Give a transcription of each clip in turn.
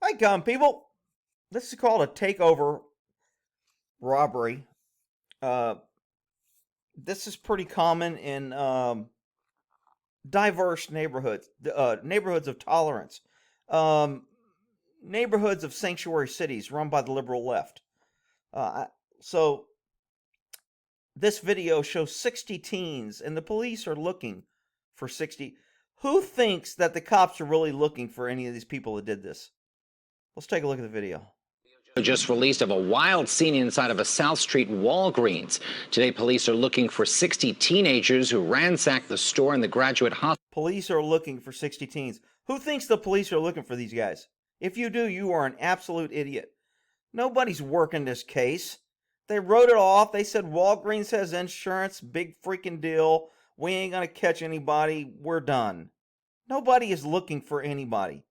Right, people. This is called a takeover robbery. Uh, this is pretty common in diverse neighborhoods, neighborhoods of tolerance, um, neighborhoods of sanctuary cities run by the liberal left. So this video shows 60 teens, and the police are looking for 60. Who thinks that the cops are really looking for any of these people that did this? Let's take a look at the video. Just released of a wild scene inside of a South Street Walgreens. Today, police are looking for 60 teenagers who ransacked the store in the Graduate Hospital. Police are looking for 60 teens. Who thinks the police are looking for these guys? If you do, you are an absolute idiot. Nobody's working this case. They wrote it off. They said Walgreens has insurance, big freaking deal. We ain't going to catch anybody. We're done. Nobody is looking for anybody.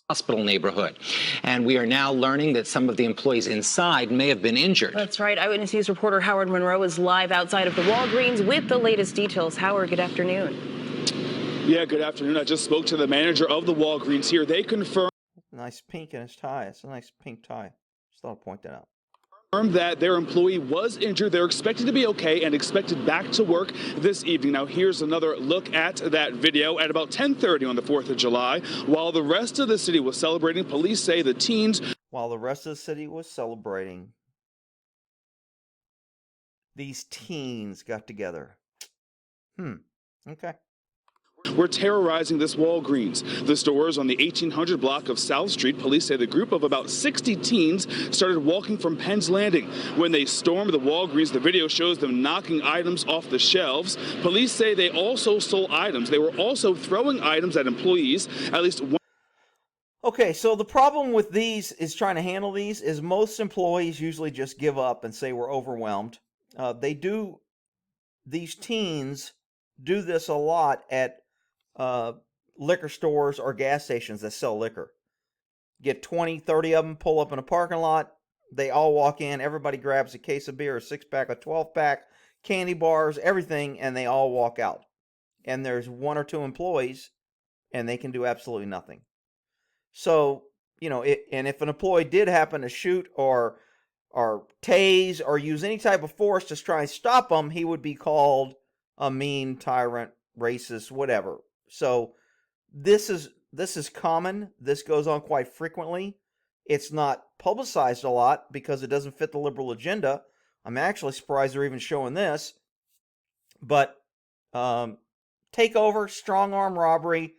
Hospital neighborhood. And we are now learning that some of the employees inside may have been injured. That's right. Eyewitness News reporter Howard Monroe is live outside of the Walgreens with the latest details. Howard, good afternoon. Yeah, good afternoon. I just spoke to the manager of the Walgreens here. They confirmed Nice pink in his tie. It's a nice pink tie. Just thought I'd point that out. That their employee was injured. They're expected to be okay and expected back to work this evening. Now, here's another look at that video at about 10:30 on the 4th of July. While the rest of the city was celebrating, police say the teens... While the rest of the city was celebrating, these teens got together. Okay. We're terrorizing this Walgreens. The store is on the 1800 block of South Street. Police say the group of about 60 teens started walking from Penn's Landing. When they stormed the Walgreens, the video shows them knocking items off the shelves. Police say they also stole items. They were also throwing items at employees. At least one. Okay, so the problem with these is trying to handle these is most employees usually just give up and say we're overwhelmed. These teens do this a lot at liquor stores or gas stations that sell liquor. Get 20, 30 of them, pull up in a parking lot. They all walk in. Everybody grabs a case of beer, a 6-pack, a 12-pack, candy bars, everything, and they all walk out. And there's 1 or 2 employees, and they can do absolutely nothing. So, and if an employee did happen to shoot or tase or use any type of force to try and stop them, he would be called a mean, tyrant, racist, whatever. So this is common. This goes on quite frequently. It's not publicized a lot because it doesn't fit the liberal agenda. I'm actually surprised they're even showing this. But takeover, strong arm robbery,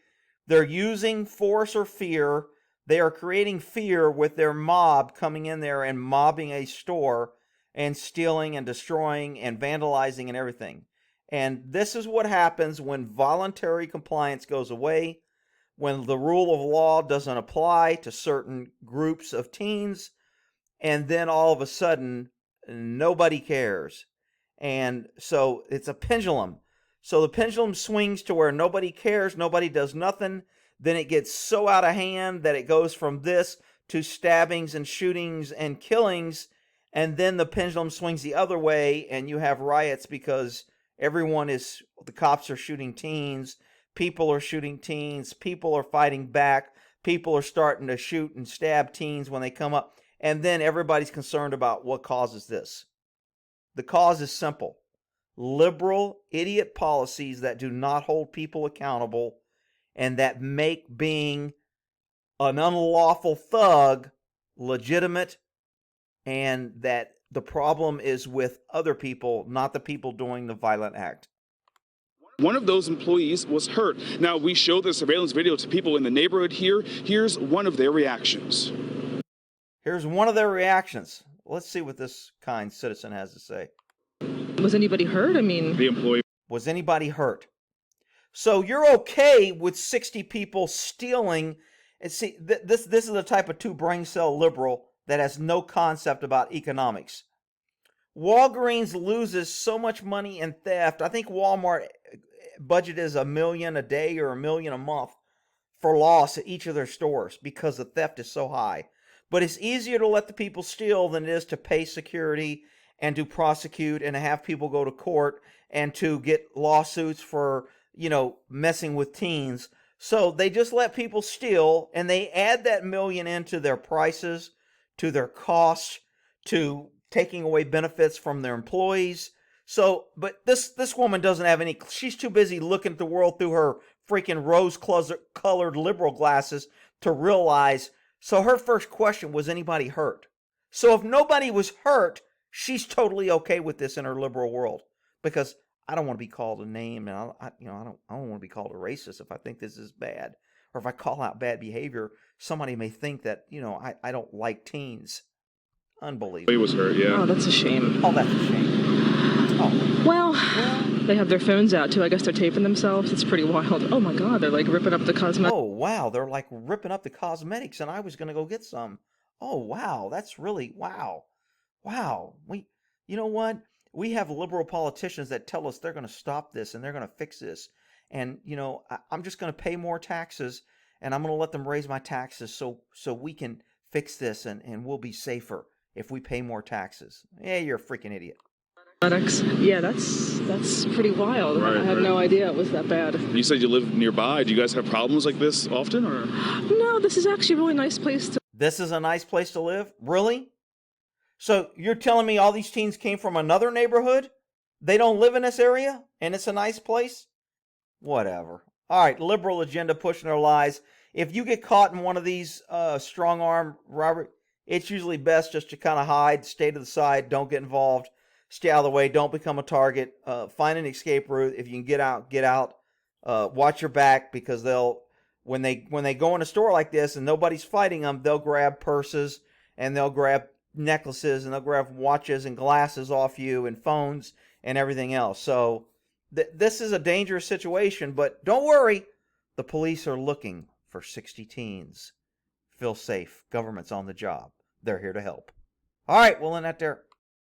they're using force or fear. They are creating fear with their mob coming in there and mobbing a store and stealing and destroying and vandalizing and everything. And this is what happens when voluntary compliance goes away, when the rule of law doesn't apply to certain groups of teens, and then all of a sudden, nobody cares. And so it's a pendulum. So the pendulum swings to where nobody cares, nobody does nothing. Then it gets so out of hand that it goes from this to stabbings and shootings and killings. And then the pendulum swings the other way, and you have riots because the cops are shooting teens, people are shooting teens, people are fighting back, people are starting to shoot and stab teens when they come up, and then everybody's concerned about what causes this. The cause is simple. Liberal, idiot policies that do not hold people accountable and that make being an unlawful thug legitimate, and that the problem is with other people, not the people doing the violent act. One of those employees was hurt. Now, we show the surveillance video to people in the neighborhood here. Here's one of their reactions. Let's see what this kind citizen has to say. Was anybody hurt? The employee. Was anybody hurt? So you're okay with 60 people stealing. And see, this is the type of two-brain cell liberal that has no concept about economics. Walgreens loses so much money in theft. I think Walmart budget is $1 million a day or $1 million a month for loss at each of their stores because the theft is so high. But it's easier to let the people steal than it is to pay security and to prosecute and to have people go to court and to get lawsuits for, messing with teens. So they just let people steal, and they add that million into their prices, to their costs, to taking away benefits from their employees. So, but this woman doesn't have any. She's too busy looking at the world through her freaking rose-colored liberal glasses to realize. So her first question was, anybody hurt? So if nobody was hurt, she's totally okay with this in her liberal world, because I don't want to be called a name, and I don't want to be called a racist if I think this is bad, or if I call out bad behavior, somebody may think that I don't like teens. Unbelievable. He was hurt, yeah. Oh, that's a shame. Oh, that's a shame. Oh. Well, they have their phones out too. I guess they're taping themselves. It's pretty wild. Oh my God, they're like ripping up the cosmetics. Oh wow, they're like ripping up the cosmetics, and I was gonna go get some. Oh wow, that's really wow. You know what? We have liberal politicians that tell us they're going to stop this and they're going to fix this. And, I'm just going to pay more taxes, and I'm going to let them raise my taxes so we can fix this, and we'll be safer if we pay more taxes. Yeah, you're a freaking idiot. Yeah, that's pretty wild. Right, I had no idea it was that bad. You said you live nearby. Do you guys have problems like this often, or? No, this is actually a really nice place to. This is a nice place to live? Really? So you're telling me all these teens came from another neighborhood? They don't live in this area, and it's a nice place? Whatever. All right, liberal agenda pushing their lies. If you get caught in one of these strong-arm robbery, it's usually best just to kind of hide, stay to the side, don't get involved, stay out of the way, don't become a target, find an escape route. If you can get out, get out. Watch your back, because when they go in a store like this and nobody's fighting them, they'll grab purses and they'll grab necklaces and they'll grab watches and glasses off you and phones and everything else. So this is a dangerous situation, but don't worry. The police are looking for 60 teens. Feel safe. Government's on the job. They're here to help. All right, we'll end that there.